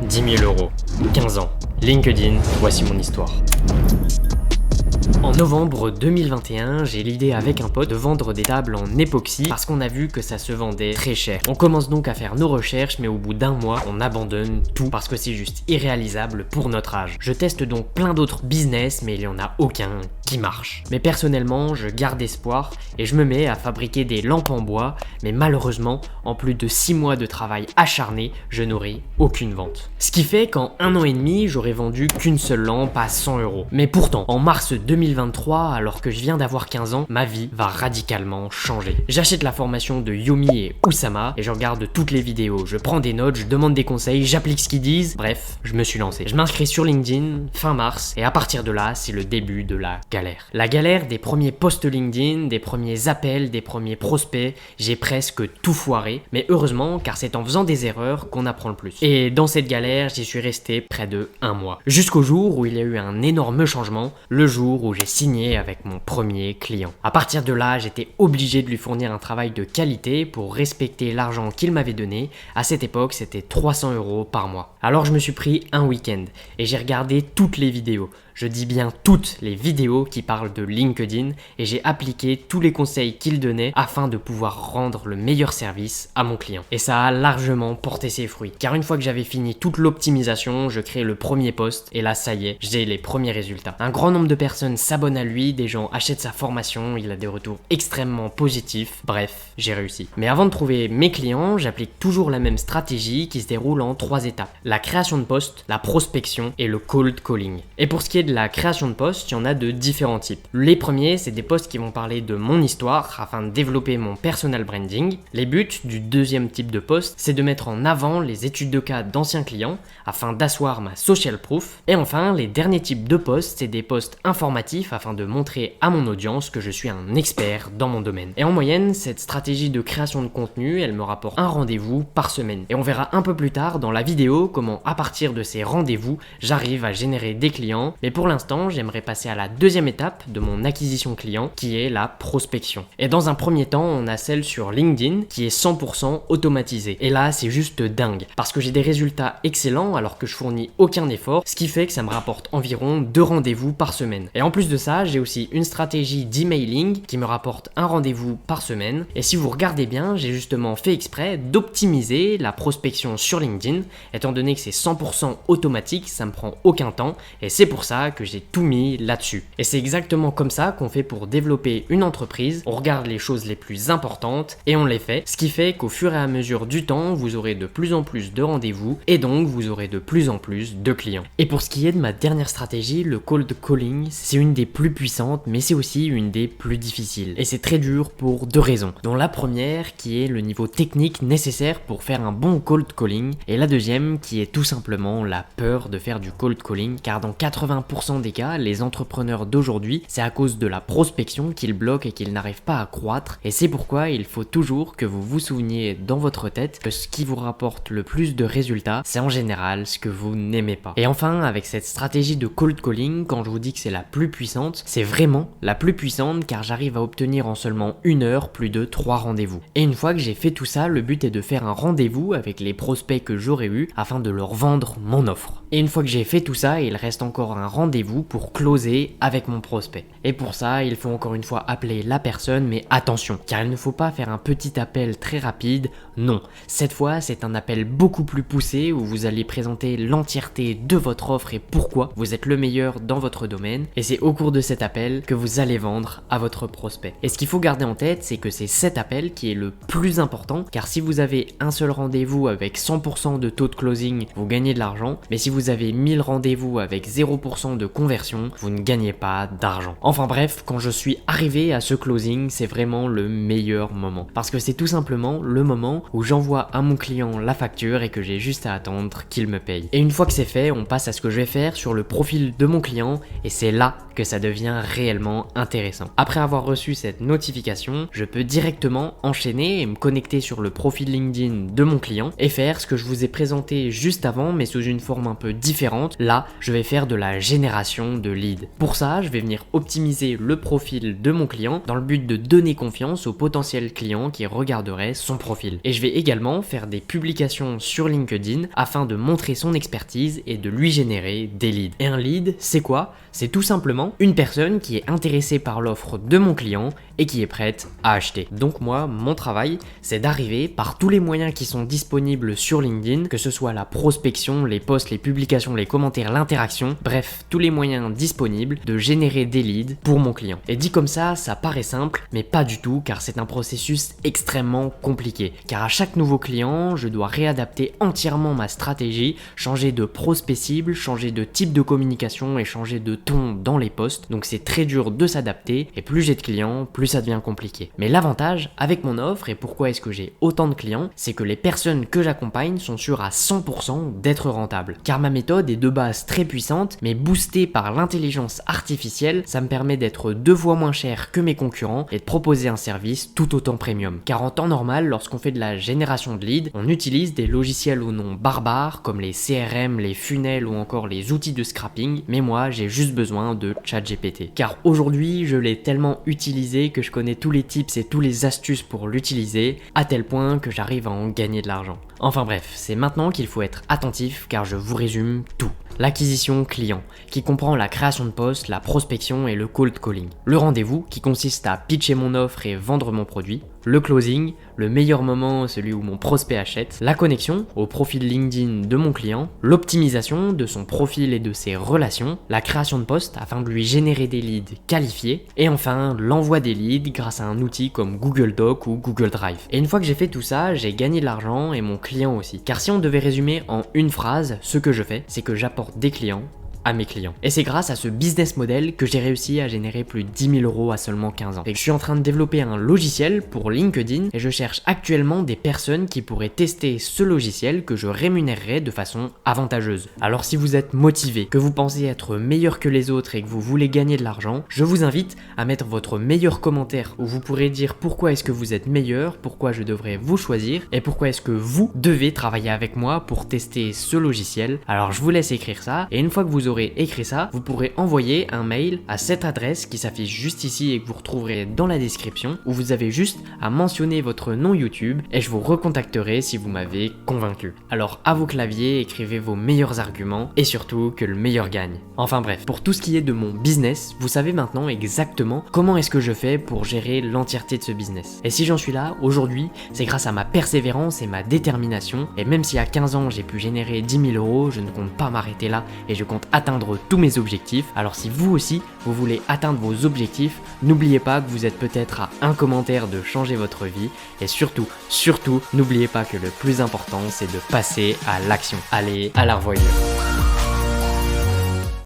10 000 euros, 15 ans, LinkedIn, voici mon histoire. En novembre 2021, j'ai l'idée avec un pote de vendre des tables en époxy parce qu'on a vu que ça se vendait très cher. On commence donc à faire nos recherches, mais au bout d'un mois, on abandonne tout parce que c'est juste irréalisable pour notre âge. Je teste donc plein d'autres business, mais il n'y en a aucun qui marche. Mais personnellement, je garde espoir et je me mets à fabriquer des lampes en bois, mais malheureusement, en plus de 6 mois de travail acharné, je n'aurai aucune vente. Ce qui fait qu'en 1 an et demi, j'aurais vendu qu'une seule lampe à 100 euros. Mais pourtant, en mars 2023, alors que je viens d'avoir 15 ans, ma vie va radicalement changer. J'achète la formation de Yomi et Oussama et je regarde toutes les vidéos, je prends des notes, je demande des conseils, j'applique ce qu'ils disent, bref, je me suis lancé. Je m'inscris sur LinkedIn fin mars et à partir de là, c'est le début de la galère. La galère des premiers posts LinkedIn, des premiers appels, des premiers prospects, j'ai presque tout foiré, mais heureusement car c'est en faisant des erreurs qu'on apprend le plus. Et dans cette galère, j'y suis resté près de 1 mois. Jusqu'au jour où il y a eu un énorme changement, le jour où j'ai signé avec mon premier client. À partir de là, j'étais obligé de lui fournir un travail de qualité pour respecter l'argent qu'il m'avait donné. À cette époque, c'était 300 euros par mois. Alors je me suis pris un week-end et j'ai regardé toutes les vidéos. Je dis bien toutes les vidéos qui parlent de LinkedIn et j'ai appliqué tous les conseils qu'il donnait afin de pouvoir rendre le meilleur service à mon client. Et ça a largement porté ses fruits. Car une fois que j'avais fini toute l'optimisation, je crée le premier post et là ça y est, j'ai les premiers résultats. Un grand nombre de personnes s'abonnent à lui, des gens achètent sa formation, il a des retours extrêmement positifs. Bref, j'ai réussi. Mais avant de trouver mes clients, j'applique toujours la même stratégie qui se déroule en 3 étapes. La création de posts, la prospection et le cold calling. Et pour ce qui est de la création de posts, il y en a de différents types. Les premiers, c'est des posts qui vont parler de mon histoire afin de développer mon personal branding. Les buts du deuxième type de post, c'est de mettre en avant les études de cas d'anciens clients afin d'asseoir ma social proof. Et enfin, les derniers types de posts, c'est des posts informatifs afin de montrer à mon audience que je suis un expert dans mon domaine. Et en moyenne, cette stratégie de création de contenu, elle me rapporte un rendez-vous par semaine. Et on verra un peu plus tard dans la vidéo comment à partir de ces rendez-vous, j'arrive à générer des clients. Mais pour l'instant, j'aimerais passer à la deuxième étape de mon acquisition client qui est la prospection. Et dans un premier temps, on a celle sur LinkedIn qui est 100% automatisée. Et là, c'est juste dingue parce que j'ai des résultats excellents alors que je fournis aucun effort, ce qui fait que ça me rapporte environ 2 rendez-vous par semaine. Et en plus de ça, j'ai aussi une stratégie d'emailing qui me rapporte un rendez-vous par semaine. Et si vous regardez bien, j'ai justement fait exprès d'optimiser la prospection sur LinkedIn. Étant donné que c'est 100% automatique, ça me prend aucun temps et c'est pour ça que j'ai tout mis là-dessus. Et c'est exactement comme ça qu'on fait pour développer une entreprise. On regarde les choses les plus importantes et on les fait, ce qui fait qu'au fur et à mesure du temps, vous aurez de plus en plus de rendez-vous et donc vous aurez de plus en plus de clients. Et pour ce qui est de ma dernière stratégie, le cold calling, c'est une des plus puissantes, mais c'est aussi une des plus difficiles. Et c'est très dur pour 2 raisons, dont la première qui est le niveau technique nécessaire pour faire un bon cold calling et la deuxième qui est tout simplement la peur de faire du cold calling, car dans 80% des cas, les entrepreneurs d'aujourd'hui, c'est à cause de la prospection qu'ils bloquent et qu'ils n'arrivent pas à croître. Et c'est pourquoi il faut toujours que vous vous souveniez dans votre tête que ce qui vous rapporte le plus de résultats, c'est en général ce que vous n'aimez pas. Et enfin, avec cette stratégie de cold calling, quand je vous dis que c'est la plus puissante, c'est vraiment la plus puissante car j'arrive à obtenir en seulement 1 heure plus de 3 rendez-vous. Et une fois que j'ai fait tout ça, le but est de faire un rendez-vous avec les prospects que j'aurais eu afin de leur vendre mon offre. Et une fois que j'ai fait tout ça, il reste encore un rendez-vous pour closer avec mon prospect. Et pour ça, il faut encore une fois appeler la personne, mais attention, car il ne faut pas faire un petit appel très rapide, non. Cette fois, c'est un appel beaucoup plus poussé où vous allez présenter l'entièreté de votre offre et pourquoi vous êtes le meilleur dans votre domaine. Et c'est au cours de cet appel que vous allez vendre à votre prospect. Et ce qu'il faut garder en tête, c'est que c'est cet appel qui est le plus important, car si vous avez un seul rendez-vous avec 100% de taux de closing, vous gagnez de l'argent, mais si vous avez 1000 rendez-vous avec 0% de conversion, vous ne gagnez pas d'argent. Enfin bref, quand je suis arrivé à ce closing, c'est vraiment le meilleur moment. Parce que c'est tout simplement le moment où j'envoie à mon client la facture et que j'ai juste à attendre qu'il me paye. Et une fois que c'est fait, on passe à ce que je vais faire sur le profil de mon client et c'est là que ça devient réellement intéressant. Après avoir reçu cette notification, je peux directement enchaîner et me connecter sur le profil LinkedIn de mon client et faire ce que je vous ai présenté juste avant, mais sous une forme un peu différente. Là, je vais faire de la génération de leads. Pour ça, je vais venir optimiser le profil de mon client dans le but de donner confiance au potentiel client qui regarderait son profil. Et je vais également faire des publications sur LinkedIn afin de montrer son expertise et de lui générer des leads. Et un lead, c'est quoi? C'est tout simplement une personne qui est intéressée par l'offre de mon client et qui est prête à acheter. Donc moi, mon travail, c'est d'arriver par tous les moyens qui sont disponibles sur LinkedIn, que ce soit la prospection, les posts, les publications, les commentaires, l'interaction, bref, tous les moyens disponibles de générer des leads pour mon client. Et dit comme ça paraît simple, mais pas du tout, car c'est un processus extrêmement compliqué. Car à chaque nouveau client, je dois réadapter entièrement ma stratégie, changer de prospect cible, changer de type de communication et changer de ton dans les posts. Donc c'est très dur de s'adapter, et plus j'ai de clients, plus ça devient compliqué. Mais l'avantage avec mon offre, et pourquoi est-ce que j'ai autant de clients, c'est que les personnes que j'accompagne sont sûres à 100% d'être rentables. Car ma méthode est de base très puissante, mais boostée par l'intelligence artificielle, ça me permet d'être 2 fois moins cher que mes concurrents et de proposer un service tout autant premium. Car en temps normal, lorsqu'on fait de la génération de leads, on utilise des logiciels au nom barbare comme les CRM, les funnels ou encore les outils de scrapping, mais moi j'ai juste besoin de ChatGPT. Car aujourd'hui, je l'ai tellement utilisé que je connais tous les tips et tous les astuces pour l'utiliser, à tel point que j'arrive à en gagner de l'argent. Enfin bref, c'est maintenant qu'il faut être attentif car je vous résume tout. L'acquisition client, qui comprend la création de poste, la prospection et le cold calling. Le rendez-vous, qui consiste à pitcher mon offre et vendre mon produit. Le closing, le meilleur moment, celui où mon prospect achète. La connexion au profil LinkedIn de mon client. L'optimisation de son profil et de ses relations. La création de poste afin de lui générer des leads qualifiés. Et enfin, l'envoi des leads grâce à un outil comme Google Doc ou Google Drive. Et une fois que j'ai fait tout ça, j'ai gagné de l'argent et mon client aussi. Car si on devait résumer en une phrase, ce que je fais, c'est que j'apporte des clients à mes clients. Et c'est grâce à ce business model que j'ai réussi à générer plus de 10 000 € à seulement 15 ans. Et je suis en train de développer un logiciel pour LinkedIn et je cherche actuellement des personnes qui pourraient tester ce logiciel que je rémunérerai de façon avantageuse. Alors si vous êtes motivé, que vous pensez être meilleur que les autres et que vous voulez gagner de l'argent, je vous invite à mettre votre meilleur commentaire où vous pourrez dire pourquoi est-ce que vous êtes meilleur, pourquoi je devrais vous choisir et pourquoi est-ce que vous devez travailler avec moi pour tester ce logiciel. Alors je vous laisse écrire ça et une fois que vous aurez écrit ça, vous pourrez envoyer un mail à cette adresse qui s'affiche juste ici et que vous retrouverez dans la description où vous avez juste à mentionner votre nom YouTube et je vous recontacterai si vous m'avez convaincu. Alors à vos claviers, écrivez vos meilleurs arguments et surtout que le meilleur gagne. Enfin bref, pour tout ce qui est de mon business, vous savez maintenant exactement comment est-ce que je fais pour gérer l'entièreté de ce business. Et si j'en suis là aujourd'hui, c'est grâce à ma persévérance et ma détermination et même si à 15 ans j'ai pu générer 10 000 €, je ne compte pas m'arrêter là et je compte atteindre tous mes objectifs. Alors si vous aussi, vous voulez atteindre vos objectifs, n'oubliez pas que vous êtes peut-être à un commentaire de changer votre vie et surtout, n'oubliez pas que le plus important c'est de passer à l'action. Allez, à la revoyure.